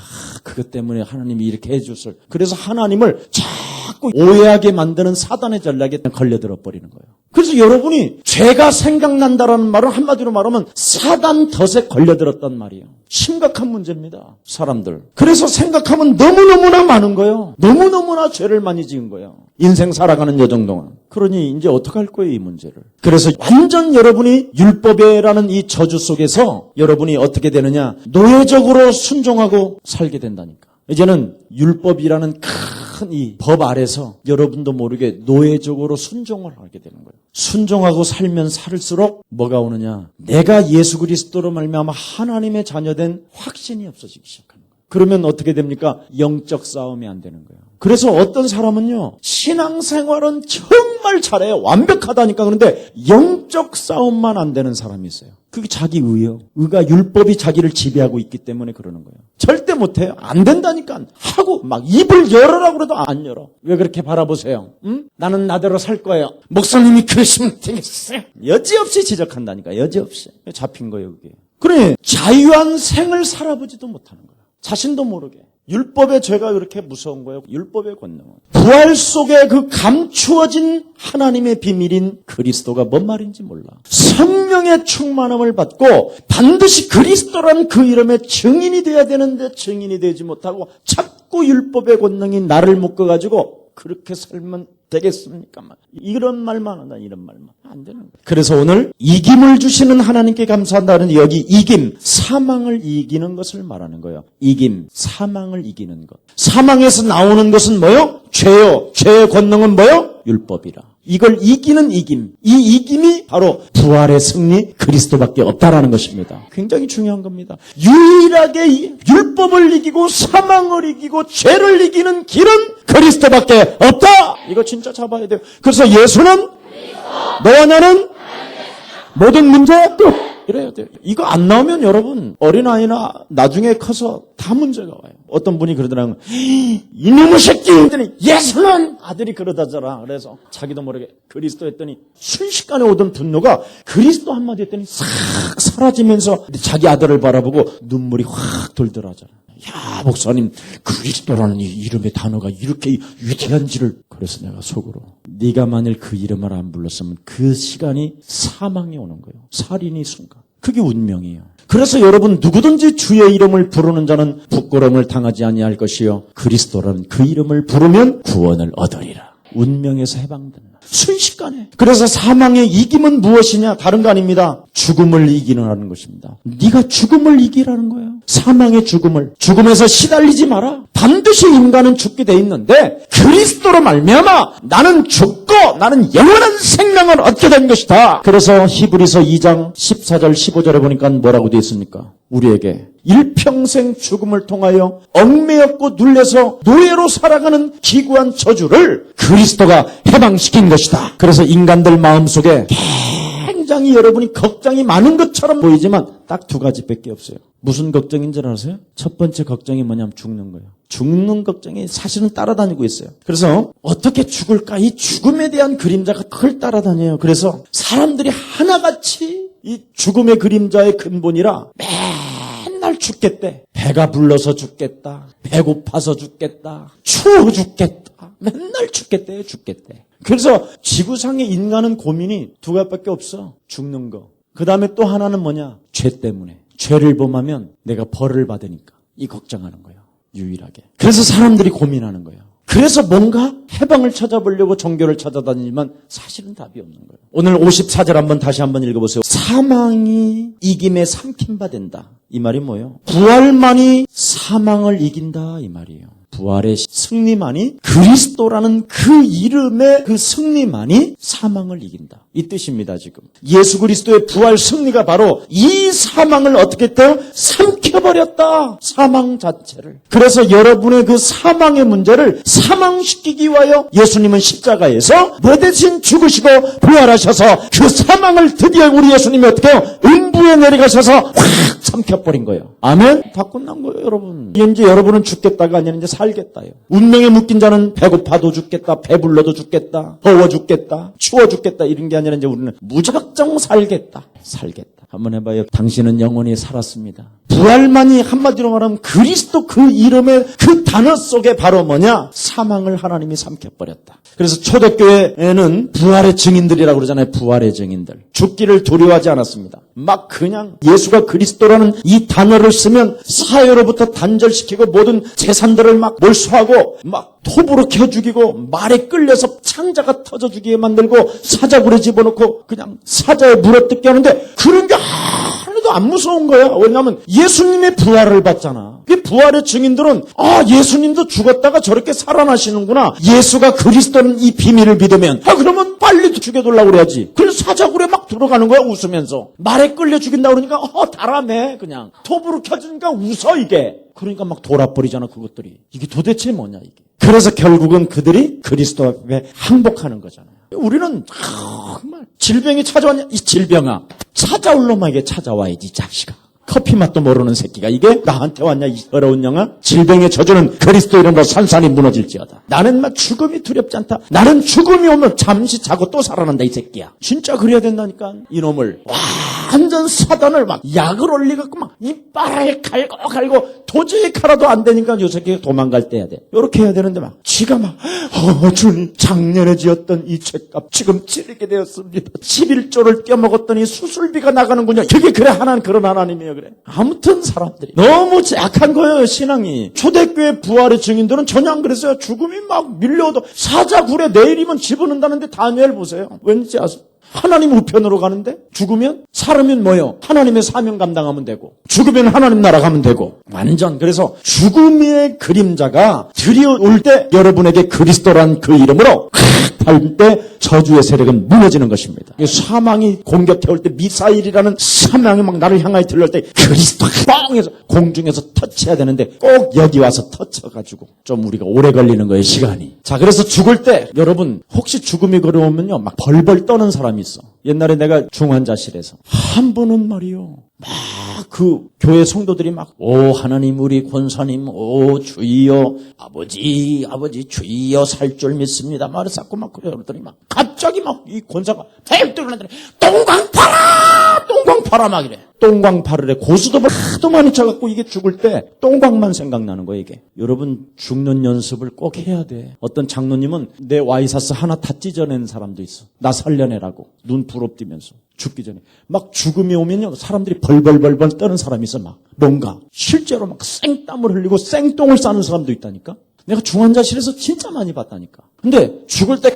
그것 때문에 하나님이 이렇게 해줬을. 그래서 하나님을 자꾸 오해하게 만드는 사단의 전략에 걸려들어 버리는 거예요. 그래서 여러분이 죄가 생각난다라는 말은 한마디로 말하면 사단 덫에 걸려들었단 말이에요. 심각한 문제입니다. 사람들. 그래서 생각하면 너무너무나 많은 거예요. 너무너무나 죄를 많이 지은 거예요. 인생 살아가는 여정 동안. 그러니 이제 어떡할 거예요, 이 문제를. 그래서 완전 여러분이 율법이라는 이 저주 속에서 여러분이 어떻게 되느냐. 노예적으로 순종하고 살게 된다니까. 이제는 율법이라는 큰 이 법 아래서 여러분도 모르게 노예적으로 순종을 하게 되는 거예요. 순종하고 살면 살수록 뭐가 오느냐. 내가 예수 그리스도로 말미암아 하나님의 자녀된 확신이 없어지기 시작하는 거예요. 그러면 어떻게 됩니까? 영적 싸움이 안 되는 거예요. 그래서 어떤 사람은요. 신앙생활은 정말 잘해요. 완벽하다니까. 그런데 영적 싸움만 안 되는 사람이 있어요. 그게 자기 의요. 의가 율법이 자기를 지배하고 있기 때문에 그러는 거예요. 절대 못해요. 안 된다니까. 하고 막 입을 열어라고 그래도 안 열어. 왜 그렇게 바라보세요? 응? 나는 나대로 살 거예요. 목사님이 그러시면 되겠어요. 여지없이 지적한다니까. 여지없이. 잡힌 거예요. 그게. 그래 자유한 생을 살아보지도 못하는 거예요. 자신도 모르게. 율법의 죄가 그렇게 무서운 거예요. 율법의 권능은. 부활 속에 그 감추어진 하나님의 비밀인 그리스도가 뭔 말인지 몰라. 성령의 충만함을 받고 반드시 그리스도란 그 이름의 증인이 돼야 되는데 증인이 되지 못하고 자꾸 율법의 권능이 나를 묶어가지고 그렇게 살면 되겠습니까? 이런 말만 한다. 이런 말만. 안 되는 거예요. 그래서 오늘 이김을 주시는 하나님께 감사한다는 여기 이김, 사망을 이기는 것을 말하는 거예요. 이김, 사망을 이기는 것. 사망에서 나오는 것은 뭐요? 죄요. 죄의 권능은 뭐요? 율법이라. 이걸 이기는 이김. 이 이김이 바로 부활의 승리 그리스도밖에 없다라는 것입니다. 굉장히 중요한 겁니다. 유일하게 율법을 이기고 사망을 이기고 죄를 이기는 길은 그리스도밖에 없다. 이거 진짜 잡아야 돼요. 그래서 예수는 너와 나는 모든 문제 끝. 이래야 돼요. 이거 안 나오면 여러분 어린아이나 나중에 커서 다 문제가 와요. 어떤 분이 그러더라고요. 이놈의 새끼! 했더니 예수는 아들이 그러다잖아. 그래서 자기도 모르게 그리스도 했더니 순식간에 오던 분노가 그리스도 한마디 했더니 싹 사라지면서 자기 아들을 바라보고 눈물이 확 돌더라잖아. 야, 목사님, 그리스도라는 이 이름의 단어가 이렇게 위대한지를. 그래서 내가 속으로 네가 만일 그 이름을 안 불렀으면 그 시간이 사망이 오는 거예요. 살인이 순간. 그게 운명이에요. 그래서 여러분 누구든지 주의 이름을 부르는 자는 부끄러움을 당하지 아니할 것이요 그리스도라는 그 이름을 부르면 구원을 얻으리라. 운명에서 해방된다. 순식간에. 그래서 사망의 이김은 무엇이냐? 다른 거 아닙니다. 죽음을 이기는 것입니다. 네가 죽음을 이기라는 거예요. 사망의 죽음을. 죽음에서 시달리지 마라. 반드시 인간은 죽게 돼 있는데 그리스도로 말미암아 나는 죽고 나는 영원한 생명을 얻게 된 것이다. 그래서 히브리서 2장 14절 15절에 보니까 뭐라고 되어 있습니까? 우리에게 일평생 죽음을 통하여 얽매였고 눌려서 노예로 살아가는 기구한 저주를 그리스도가 해방시킨 것이다. 그래서 인간들 마음속에 굉장히 여러분이 걱정이 많은 것처럼 보이지만 딱 두 가지밖에 없어요. 무슨 걱정인 줄 아세요? 첫 번째 걱정이 뭐냐면 죽는 거예요. 죽는 걱정이 사실은 따라다니고 있어요. 그래서 어떻게 죽을까? 이 죽음에 대한 그림자가 그걸 따라다녀요. 그래서 사람들이 하나같이 이 죽음의 그림자의 근본이라 맨날 죽겠대. 배가 불러서 죽겠다. 배고파서 죽겠다. 추워 죽겠다. 맨날 죽겠대. 그래서 지구상의 인간은 고민이 두 가지밖에 없어. 죽는 거. 그 다음에 또 하나는 뭐냐? 죄 때문에. 죄를 범하면 내가 벌을 받으니까. 이 걱정하는 거예요. 유일하게. 그래서 사람들이 고민하는 거예요. 그래서 뭔가 해방을 찾아보려고 종교를 찾아다니지만 사실은 답이 없는 거예요. 오늘 54절 다시 한번 읽어보세요. 사망이 이김에 삼킴바 된다. 이 말이 뭐예요? 부활만이 사망을 이긴다. 이 말이에요. 부활의 승리만이 그리스도라는 그 이름의 그 승리만이 사망을 이긴다. 이 뜻입니다. 지금 예수 그리스도의 부활 승리가 바로 이 사망을 어떻게 했대요? 삼켜버렸다. 사망 자체를. 그래서 여러분의 그 사망의 문제를 사망시키기 위하여 예수님은 십자가에서 내 대신 죽으시고 부활하셔서 그 사망을 드디어 우리 예수님이 어떻게 해요? 음부에 내려가셔서 확 삼켜버린 거예요. 아멘? 다 끝난 거예요, 여러분. 이제 여러분은 죽겠다가 아니라 이제 살겠다요. 운명에 묶인 자는 배고파도 죽겠다, 배불러도 죽겠다, 더워 죽겠다, 추워 죽겠다 이런 게 아니라 이제 우리는 무작정 살겠다. 한번 해봐요. 당신은 영원히 살았습니다. 부활만이 한마디로 말하면 그리스도 그 이름의 그 단어 속에 바로 뭐냐? 사망을 하나님이 삼켜버렸다. 그래서 초대교회에는 부활의 증인들이라고 그러잖아요. 부활의 증인들. 죽기를 두려워하지 않았습니다. 막 그냥 예수가 그리스도라는 이 단어를 쓰면 사회로부터 단절시키고 모든 재산들을 막 몰수하고 막 톱으로 켜 죽이고 말에 끌려서 창자가 터져 죽이게 만들고 사자굴에 집어넣고 그냥 사자에 물어뜯게 하는데 그런 게 하나도 안 무서운 거야. 왜냐하면 예수님의 부활을 봤잖아. 그 부활의 증인들은 예수님도 죽었다가 저렇게 살아나시는구나. 예수가 그리스도는 이 비밀을 믿으면 그러면 빨리 죽여달라고 그래야지. 그래서 사자굴에 막 들어가는 거야 웃으면서. 말에 끌려 죽인다 그러니까 달아내 그냥. 톱으로 켜주니까 웃어 이게. 그러니까 막 돌아버리잖아 그것들이. 이게 도대체 뭐냐 이게. 그래서 결국은 그들이 그리스도 앞에 항복하는 거잖아요. 우리는 정말 질병이 찾아왔냐? 이 질병아 찾아올 놈에게 찾아와야지 이 자식아. 커피 맛도 모르는 새끼가 이게 나한테 왔냐 이 더러운 영아. 질병의 저주는 그리스도 이름으로 산산이 무너질지어다. 나는 막 죽음이 두렵지 않다. 나는 죽음이 오면 잠시 자고 또 살아난다 이 새끼야. 진짜 그래야 된다니까. 이놈을 완전 사단을 막 약을 올리갖고 막 이빨을 갈고 도저히 갈아도 안 되니까 요 새끼가 도망갈 때 해야 돼. 요렇게 해야 되는데 막 지가 막 주님 작년에 지었던 이 죄값 지금 치르게 되었습니다. 11조를 떼먹었더니 수술비가 나가는군요. 그게 그래 하나는 그런 하나님이에요. 그래. 아무튼 사람들이 너무 약한 거예요. 신앙이. 초대교회 부활의 증인들은 전혀 안 그랬어요. 죽음이 막 밀려오도 사자굴에 내일이면 집어넣는다는데 다니엘 보세요. 왠지 아세요? 하나님 우편으로 가는데 죽으면 살으면 뭐요? 하나님의 사명 감당하면 되고 죽으면 하나님 나라 가면 되고 완전 그래서 죽음의 그림자가 들이올 때 여러분에게 그리스도란 그 이름으로 할 때 저주의 세력은 무너지는 것입니다. 사망이 공격해올 때 미사일이라는 사망이 막 나를 향하여 들려올 때 그리스도가 빵 해서 공중에서 터치해야 되는데 꼭 여기 와서 터쳐가지고 좀 우리가 오래 걸리는 거예요, 시간이. 자, 그래서 죽을 때 여러분 혹시 죽음이 걸어오면요 막 벌벌 떠는 사람이 있어. 옛날에 내가 중환자실에서 한 분은 말이요 막 그 교회 성도들이 막 오 하나님 우리 권사님 오 주여 아버지 주여 살 줄 믿습니다 말을 쌓고 막 그러더니 막 갑자기 막 이 권사가 대 뜨거나더니 똥광 파라 막 이래. 똥광 파르래. 고수톱을 하도 많이 쳐갖고 이게 죽을 때 똥광만 생각나는 거예요 이게. 여러분 죽는 연습을 꼭 해야 돼. 어떤 장로님은 내 와이사스 하나 다 찢어낸 사람도 있어. 나 살려내라고 눈 부럽뛰면서 죽기 전에 막 죽음이 오면요 사람들이 벌벌 떠는 사람이 있어. 막 뭔가 실제로 막 생땀을 흘리고 생똥을 싸는 사람도 있다니까. 내가 중환자실에서 진짜 많이 봤다니까. 근데 죽을 때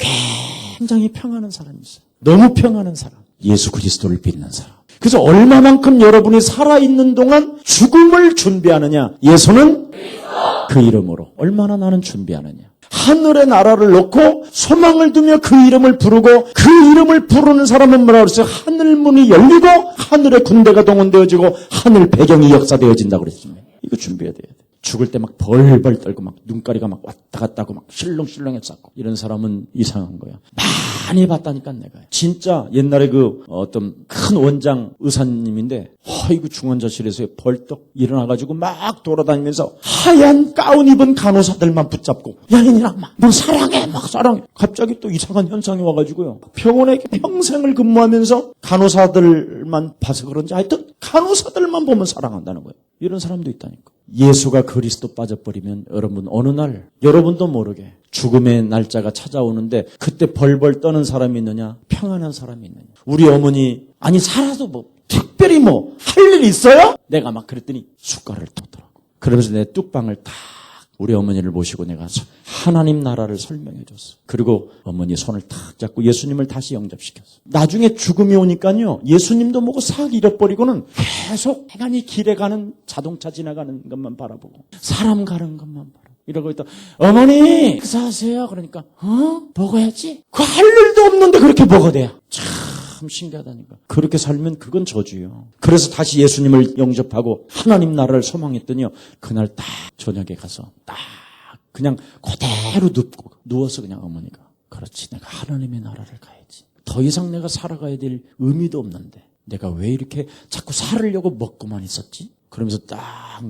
굉장히 평안한 사람이 있어요. 너무 평안한 사람. 예수 그리스도를 믿는 사람. 그래서 얼마만큼 여러분이 살아있는 동안 죽음을 준비하느냐. 예수는 그 이름으로 얼마나 나는 준비하느냐. 하늘의 나라를 놓고 소망을 두며 그 이름을 부르고 그 이름을 부르는 사람은 뭐라고 그랬어요? 하늘 문이 열리고 하늘의 군대가 동원되어지고 하늘 배경이 역사되어진다고 그랬습니다. 이거 준비해야 돼요. 죽을 때 막 벌벌 떨고 막 눈가리가 막 왔다 갔다 하고 막 실렁실렁해서 이런 사람은 이상한 거야. 많이 봤다니까 내가. 진짜 옛날에 그 어떤 큰 원장 의사님인데 이거 중환자실에서 벌떡 일어나가지고 막 돌아다니면서 하얀 가운 입은 간호사들만 붙잡고 야 얘들아 막 사랑해 막 사랑해. 갑자기 또 이상한 현상이 와가지고요. 병원에 평생을 근무하면서 간호사들만 봐서 그런지 하여튼 간호사들만 보면 사랑한다는 거예요. 이런 사람도 있다니까. 예수가 그리스도 빠져버리면 여러분 어느 날 여러분도 모르게 죽음의 날짜가 찾아오는데 그때 벌벌 떠는 사람이 있느냐 평안한 사람이 있느냐. 우리 어머니 아니 살아도 뭐 특별히 뭐 할 일 있어요? 내가 막 그랬더니 숟가락을 떴더라고. 그러면서 내 뚝방을 딱 우리 어머니를 모시고 내가 하나님 나라를 설명해 줬어. 그리고 어머니 손을 탁 잡고 예수님을 다시 영접시켰어. 나중에 죽음이 오니까요. 예수님도 뭐고 싹 잃어버리고는 계속 해간이 길에 가는 자동차 지나가는 것만 바라보고 사람 가는 것만 바라보고 이러고 있다. 어머니 식사하세요. 그러니까 먹어야지. 그 할 일도 없는데 그렇게 먹어대야. 참 신기하다니까. 그렇게 살면 그건 저주요. 그래서 다시 예수님을 영접하고 하나님 나라를 소망했더니요. 그날 딱 저녁에 가서 딱 그냥 그대로 누워서 그냥 어머니가 그렇지 내가 하나님의 나라를 가야지. 더 이상 내가 살아가야 될 의미도 없는데 내가 왜 이렇게 자꾸 살으려고 먹고만 있었지? 그러면서 딱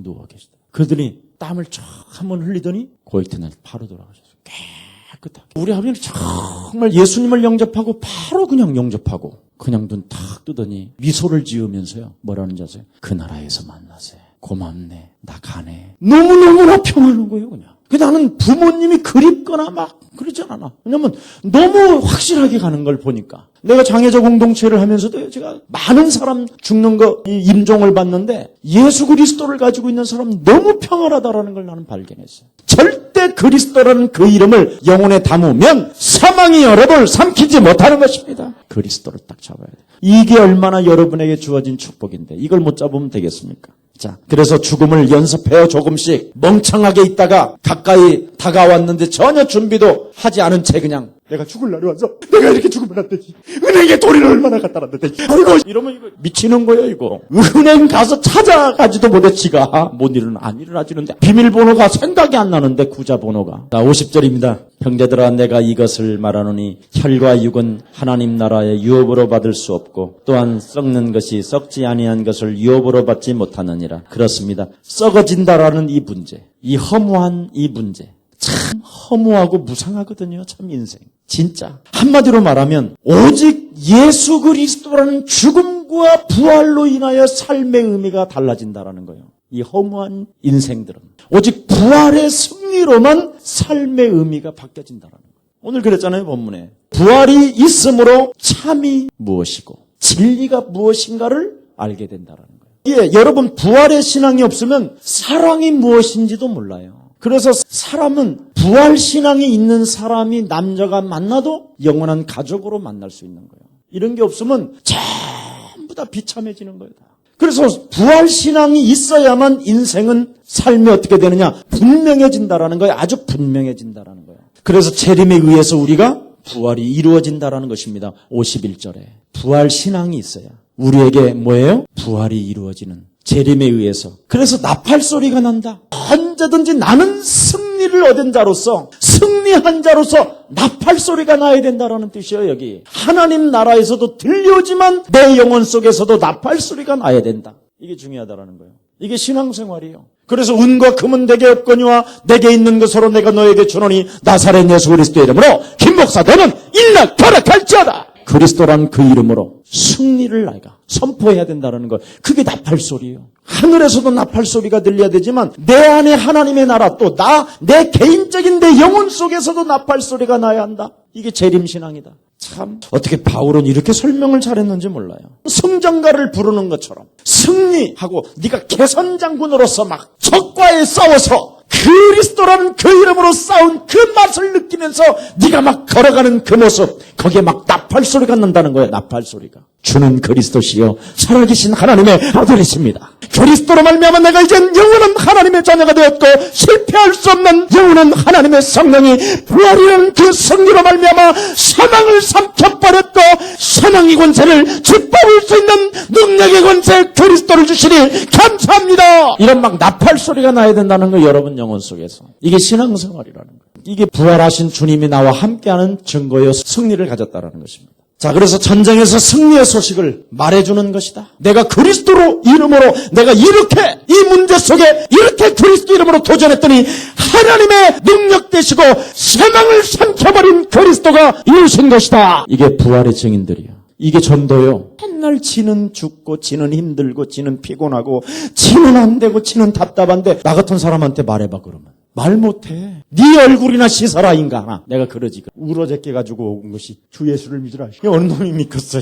누워 계시다. 그러더니 땀을 쫙 한번 흘리더니 그 이튿날 바로 돌아가셨어요. 깨끗하게. 우리 아버지는 정말 예수님을 영접하고 바로 그냥 영접하고 그냥 눈 탁 뜨더니 미소를 지으면서요. 뭐라는지 아세요? 그 나라에서 만나세. 고맙네. 나 가네. 너무너무나 평안한 거예요 그냥. 나는 부모님이 그립거나 막 그러진 않아. 왜냐면 너무 확실하게 가는 걸 보니까. 내가 장애자 공동체를 하면서도 제가 많은 사람 죽는 거 임종을 봤는데 예수 그리스도를 가지고 있는 사람은 너무 평안하다라는 걸 나는 발견했어요. 절대 그리스도라는 그 이름을 영혼에 담으면 사망이 여러분을 삼키지 못하는 것입니다. 그리스도를 딱 잡아야 돼요. 이게 얼마나 여러분에게 주어진 축복인데 이걸 못 잡으면 되겠습니까? 자, 그래서 죽음을 연습해요. 조금씩 멍청하게 있다가 가까이 다가왔는데 전혀 준비도 하지 않은 채 그냥 내가 죽을 날이 와서 내가 이렇게 죽으면 안 되지. 은행에 돈을 얼마나 갖다 놨는데 아이고 이러면 이거 미치는 거예요 이거. 은행 가서 찾아가지도 못해 지가 못 일어나 안 일어나지는데 비밀번호가 생각이 안 나는데 구자번호가. 자 50절입니다. 형제들아 내가 이것을 말하노니 혈과 육은 하나님 나라의 유업으로 받을 수 없고 또한 썩는 것이 썩지 아니한 것을 유업으로 받지 못하느니라. 그렇습니다. 썩어진다라는 이 문제, 이 허무한 이 문제 참 허무하고 무상하거든요. 참 인생. 진짜. 한마디로 말하면 오직 예수 그리스도라는 죽음과 부활로 인하여 삶의 의미가 달라진다라는 거예요. 이 허무한 인생들은 오직 부활의 승리로만 삶의 의미가 바뀌어진다라는 거예요. 오늘 그랬잖아요. 본문에. 부활이 있으므로 참이 무엇이고 진리가 무엇인가를 알게 된다라는 거예요. 예, 여러분 부활의 신앙이 없으면 사랑이 무엇인지도 몰라요. 그래서 사람은 부활신앙이 있는 사람이 남자가 만나도 영원한 가족으로 만날 수 있는 거예요. 이런 게 없으면 전부 다 비참해지는 거예요. 그래서 부활신앙이 있어야만 인생은 삶이 어떻게 되느냐? 분명해진다라는 거예요. 아주 분명해진다라는 거예요. 그래서 재림에 의해서 우리가 부활이 이루어진다라는 것입니다. 51절에. 부활신앙이 있어야 우리에게 뭐예요? 부활이 이루어지는 재림에 의해서. 그래서 나팔 소리가 난다. 언제든지 나는 승리를 얻은 자로서, 승리한 자로서 나팔 소리가 나야 된다라는 뜻이에요. 여기 하나님 나라에서도 들려오지만 내 영혼 속에서도 나팔 소리가 나야 된다. 이게 중요하다라는 거예요. 이게 신앙생활이에요. 그래서 은과 금은 내게 없거니와 내게 있는 것으로 내가 너에게 주노니 나사렛 예수 그리스도의 이름으로 김 목사 너는 일락 결락할지어다. 그리스도란 그 이름으로 승리를 나이가 선포해야 된다는 것. 그게 나팔 소리예요. 하늘에서도 나팔 소리가 들려야 되지만 내 안에 하나님의 나라 또 내 개인적인 내 영혼 속에서도 나팔 소리가 나야 한다. 이게 재림신앙이다. 참 어떻게 바울은 이렇게 설명을 잘했는지 몰라요. 승전가를 부르는 것처럼 승리하고 네가 개선장군으로서 막 적과에 싸워서 그리스도라는 그 이름으로 싸운 그 맛을 느끼면서 네가 막 걸어가는 그 모습, 거기에 막 나팔 소리가 난다는 거예요. 나팔 소리가. 주는 그리스도시요 살아계신 하나님의 아들이십니다. 그리스도로 말미암아 내가 이젠 영원한 하나님의 자녀가 되었고 실패할 수 없는 영원한 하나님의 성령이 부활이라는 그 승리로 말미암아 사망을 삼켜버렸고 사망의 권세를 짓밟을 수 있는 능력의 권세 그리스도를 주시니 감사합니다. 이런 막 나팔 소리가 나야 된다는 거예요. 여러분 영혼 속에서. 이게 신앙생활이라는 거예요. 이게 부활하신 주님이 나와 함께하는 증거요 승리를 가졌다는 것입니다. 자, 그래서 전쟁에서 승리의 소식을 말해주는 것이다. 내가 그리스도로 이름으로 내가 이렇게 이 문제 속에 이렇게 그리스도 이름으로 도전했더니 하나님의 능력 되시고 사망을 삼켜버린 그리스도가 이루신 것이다. 이게 부활의 증인들이야. 이게 전도요. 맨날 지는 죽고 지는 힘들고 지는 피곤하고 지는 안 되고 지는 답답한데 나 같은 사람한테 말해봐 그러면. 말 못해. 네 얼굴이나 씻어라 인간아. 내가 그러지. 울어제껴가지고 온 것이 주 예수를 믿으라. 어느 놈이 믿겠어.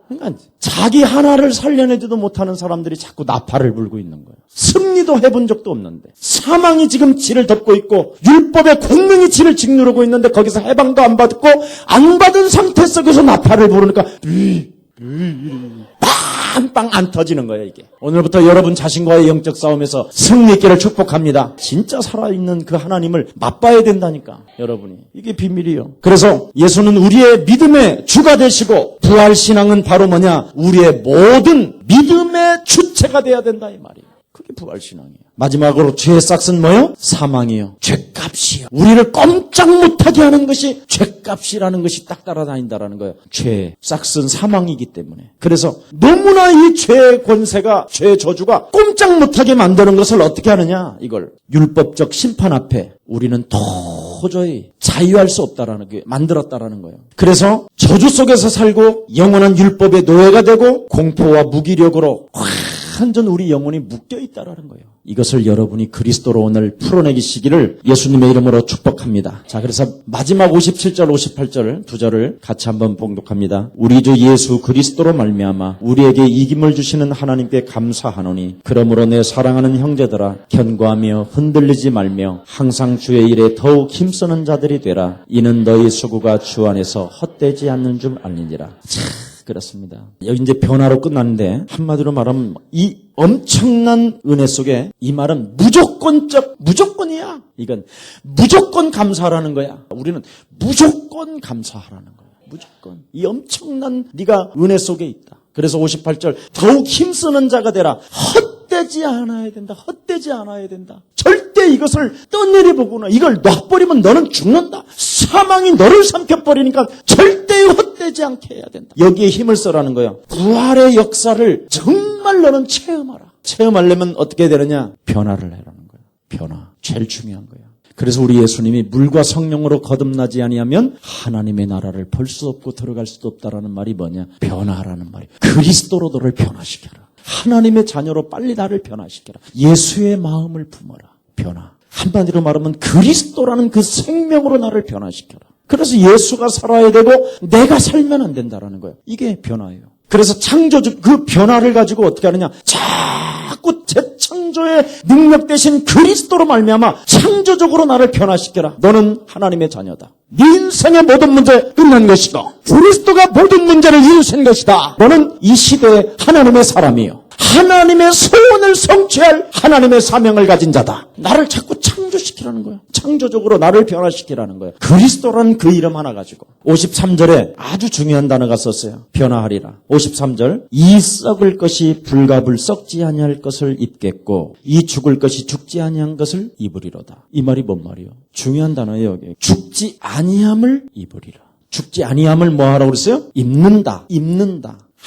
그러니까 자기 하나를 살려내지도 못하는 사람들이 자꾸 나팔을 불고 있는 거예요. 승리도 해본 적도 없는데 사망이 지금 지를 덮고 있고 율법의 권능이 지를 짓누르고 있는데 거기서 해방도 안 받고 안 받은 상태 속에서 나팔을 부르니까 빵빵 안 터지는 거예요. 이게 오늘부터 여러분 자신과의 영적 싸움에서 승리 있기를 축복합니다. 진짜 살아있는 그 하나님을 맛봐야 된다니까 여러분이. 이게 비밀이에요. 그래서 예수는 우리의 믿음의 주가 되시고 부활신앙은 바로 뭐냐? 우리의 모든 믿음의 주체가 돼야 된다 이 말이에요. 그게 부활신앙이에요. 마지막으로 죄의 싹은 뭐예요? 사망이에요. 죄값이요. 우리를 꼼짝 못하게 하는 것이 죄값이라는 것이 딱 따라다닌다라는 거예요. 죄의 싹은 사망이기 때문에. 그래서 너무나 이 죄의 권세가, 죄의 저주가 꼼짝 못하게 만드는 것을 어떻게 하느냐? 이걸 율법적 심판 앞에 우리는 도저히 자유할 수 없다라는 게 만들었다라는 거예요. 그래서 저주 속에서 살고 영원한 율법의 노예가 되고 공포와 무기력으로 완전 우리 영혼이 묶여있다라는 거예요. 이것을 여러분이 그리스도로 오늘 풀어내기시기를 예수님의 이름으로 축복합니다. 자, 그래서 마지막 57절, 58절 두 절을 같이 한번 봉독합니다. 우리 주 예수 그리스도로 말미암아 우리에게 이김을 주시는 하나님께 감사하노니 그러므로 내 사랑하는 형제들아 견고하며 흔들리지 말며 항상 주의 일에 더욱 힘쓰는 자들이 되라. 이는 너희 수고가 주 안에서 헛되지 않는 줄 알리니라. 그렇습니다. 여기 이제 변화로 끝났는데 한마디로 말하면 이 엄청난 은혜 속에 이 말은 무조건이야. 이건 무조건 감사하라는 거야. 우리는 무조건 감사하라는 거야. 무조건. 이 엄청난 네가 은혜 속에 있다. 그래서 58절 더욱 힘쓰는 자가 되라. 헛되지 않아야 된다. 헛되지 않아야 된다. 절대 이것을 떠내려보거나 이걸 놔버리면 너는 죽는다. 사망이 너를 삼켜버리니까 절대 헛되지 않게 해야 된다. 여기에 힘을 써라는 거예요. 부활의 역사를 정말 너는 체험하라. 체험하려면 어떻게 되느냐? 변화를 해라는 거예요. 변화. 제일 중요한 거예요. 그래서 우리 예수님이 물과 성령으로 거듭나지 아니하면 하나님의 나라를 볼 수 없고 들어갈 수도 없다라는 말이 뭐냐? 변화라는 말이에요. 그리스도로 너를 변화시켜라. 하나님의 자녀로 빨리 나를 변화시켜라. 예수의 마음을 품어라. 변화. 한마디로 말하면 그리스도라는 그 생명으로 나를 변화시켜라. 그래서 예수가 살아야 되고 내가 살면 안 된다라는 거예요. 이게 변화예요. 그래서 창조적 그 변화를 가지고 어떻게 하느냐? 자꾸 재창조의 능력 대신 그리스도로 말미암아 창조적으로 나를 변화시켜라. 너는 하나님의 자녀다. 네 인생의 모든 문제 끝난 것이고 그리스도가 모든 문제를 이루신 것이다. 너는 이 시대의 하나님의 사람이요. 하나님의 소원을 성취할 하나님의 사명을 가진 자다. 나를 자꾸 창조시키라는 거예요. 창조적으로 나를 변화시키라는 거예요. 그리스도라는 그 이름 하나 가지고 53절에 아주 중요한 단어가 썼어요. 변화하리라. 53절 이 썩을 것이 불갑을 썩지 아니할 것을 입겠고 이 죽을 것이 죽지 아니한 것을 입으리로다. 이 말이 뭔 말이요? 중요한 단어예요. 여기. 죽지 아니함을 입으리라. 죽지 아니함을 뭐 하라고 그랬어요? 입는다.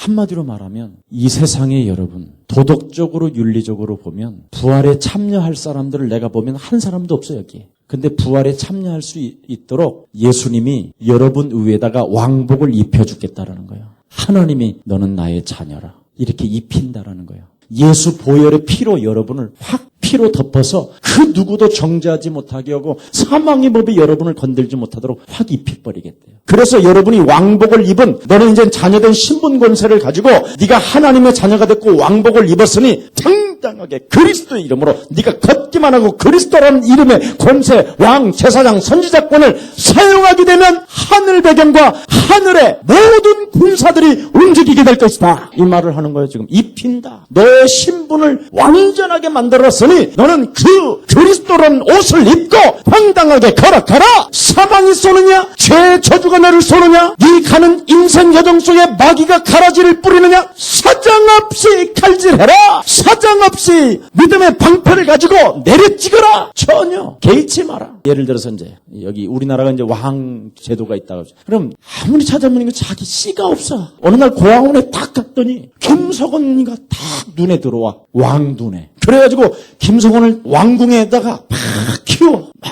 한마디로 말하면 이 세상에 여러분 도덕적으로 윤리적으로 보면 부활에 참여할 사람들을 내가 보면 한 사람도 없어요 여기. 근데 부활에 참여할 수 있도록 예수님이 여러분 위에다가 왕복을 입혀주겠다라는 거예요. 하나님이 너는 나의 자녀라 이렇게 입힌다라는 거예요. 예수 보혈의 피로 여러분을 확 피로 덮어서 그 누구도 정죄하지 못하게 하고 사망의 법이 여러분을 건들지 못하도록 확 입혀버리겠대요. 그래서 여러분이 왕복을 입은 너는 이제 자녀된 신분 권세를 가지고 네가 하나님의 자녀가 됐고 왕복을 입었으니 당당하게 그리스도의 이름으로 네가 걷기만 하고 그리스도라는 이름의 권세, 왕, 제사장, 선지자권을 사용하게 되면 하늘 배경과 하늘의 모든 군사들이 움직이게 될 것이다. 이 말을 하는 거예요. 지금 입힌다. 너의 신분을 완전하게 만들었으니 너는 그 그리스도라는 옷을 입고 당당하게 걸어가라. 사망이 쏘느냐? 죄의 저주가 너를 쏘느냐? 네 가는 인생 여정 속에 마귀가 가라지를 뿌리느냐? 사정없이 칼질해라. 사정없이 믿음의 방패를 가지고 내려찍어라. 전혀 개의치 마라. 예를 들어서 이제 여기 우리나라가 이제 왕 제도가 있다고 하죠. 그럼 아무리 찾아보니까 자기 씨가 없어. 어느 날 고아원에 딱 갔더니 김석원이가 딱 눈에 들어와. 왕 눈에. 그래가지고 김석원을 왕궁에다가 막 키워. 막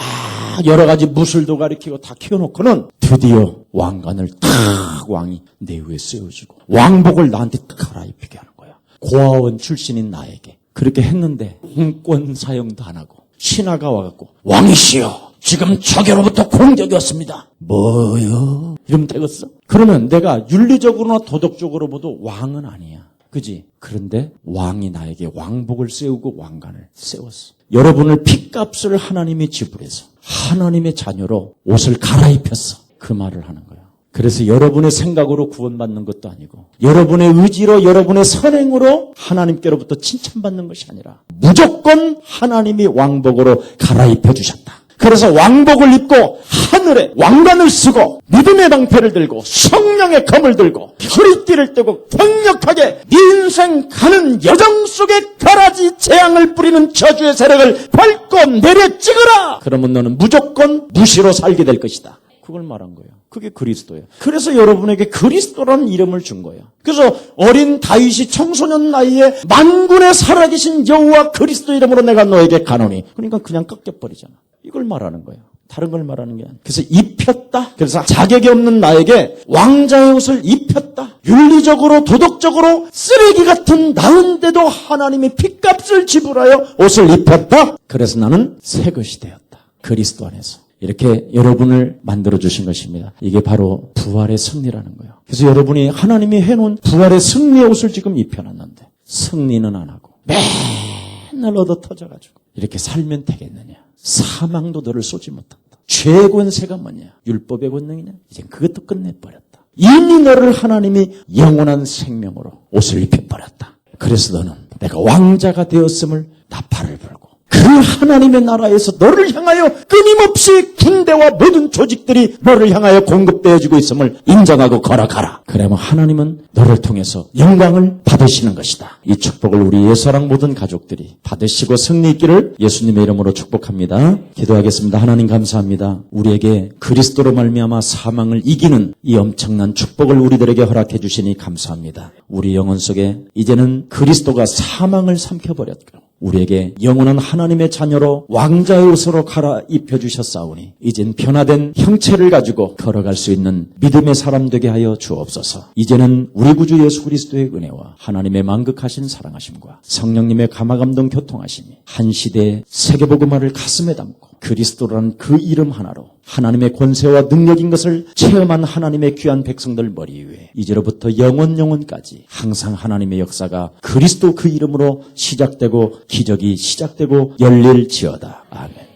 여러 가지 무술도 가리키고 다 키워놓고는 드디어 왕관을 딱 왕이 내 위에 세워주고 왕복을 나한테 갈아입히게 하는 거야. 고아원 출신인 나에게. 그렇게 했는데 공권 사용도 안 하고 신하가 와갖고 왕이시여 지금 적에로부터 공격이 왔습니다. 뭐요? 이러면 되겠어? 그러면 내가 윤리적으로나 도덕적으로 봐도 왕은 아니야. 그지? 그런데 왕이 나에게 왕복을 세우고 왕관을 세웠어. 여러분을 핏값을 하나님이 지불해서 하나님의 자녀로 옷을 갈아입혔어. 그 말을 하는 거야. 그래서 여러분의 생각으로 구원받는 것도 아니고 여러분의 의지로 여러분의 선행으로 하나님께로부터 칭찬받는 것이 아니라 무조건 하나님이 왕복으로 갈아입혀 주셨다. 그래서 왕복을 입고 하늘에 왕관을 쓰고 믿음의 방패를 들고 성령의 검을 들고 허리띠를 떼고 강력하게 네 인생 가는 여정 속에 가라지 재앙을 뿌리는 저주의 세력을 밟고 내려찍어라. 그러면 너는 무조건 무시로 살게 될 것이다. 그걸 말한 거예요. 그게 그리스도예요. 그래서 여러분에게 그리스도라는 이름을 준 거예요. 그래서 어린 다윗이 청소년 나이에 만군의 살아계신 여호와 그리스도 이름으로 내가 너에게 가노니. 그러니까 그냥 꺾여버리잖아. 이걸 말하는 거예요. 다른 걸 말하는 게 아니에요. 그래서 입혔다. 그래서 자격이 없는 나에게 왕자의 옷을 입혔다. 윤리적으로 도덕적으로 쓰레기 같은 나은데도 하나님이 핏값을 지불하여 옷을 입혔다. 그래서 나는 새 것이 되었다. 그리스도 안에서. 이렇게 여러분을 만들어주신 것입니다. 이게 바로 부활의 승리라는 거예요. 그래서 여러분이 하나님이 해놓은 부활의 승리의 옷을 지금 입혀놨는데 승리는 안 하고 맨날 얻어 터져가지고 이렇게 살면 되겠느냐. 사망도 너를 쏘지 못한다. 죄의 권세가 뭐냐. 율법의 권능이냐. 이제 그것도 끝내버렸다. 이미 너를 하나님이 영원한 생명으로 옷을 입혀버렸다. 그래서 너는 내가 왕자가 되었음을 나팔을 불고 그 하나님의 나라에서 너를 향하여 끊임없이 군대와 모든 조직들이 너를 향하여 공급되어지고 있음을 인정하고 걸어가라. 그러면 하나님은 너를 통해서 영광을 받으시는 것이다. 이 축복을 우리 예사랑 모든 가족들이 받으시고 승리 있기를 예수님의 이름으로 축복합니다. 기도하겠습니다. 하나님 감사합니다. 우리에게 그리스도로 말미암아 사망을 이기는 이 엄청난 축복을 우리들에게 허락해 주시니 감사합니다. 우리 영혼 속에 이제는 그리스도가 사망을 삼켜버렸고 우리에게 영원한 하나님의 자녀로 왕자의 옷으로 갈아입혀 주셨사오니 이젠 변화된 형체를 가지고 걸어갈 수 있는 믿음의 사람 되게 하여 주옵소서. 이제는 우리 구주 예수 그리스도의 은혜와 하나님의 만극하신 사랑하심과 성령님의 감화감동 교통하심이 한 시대의 세계복음화를 가슴에 담고 그리스도라는 그 이름 하나로 하나님의 권세와 능력인 것을 체험한 하나님의 귀한 백성들 머리 위에 이제로부터 영원까지 항상 하나님의 역사가 그리스도 그 이름으로 시작되고 기적이 시작되고 열릴지어다. 아멘.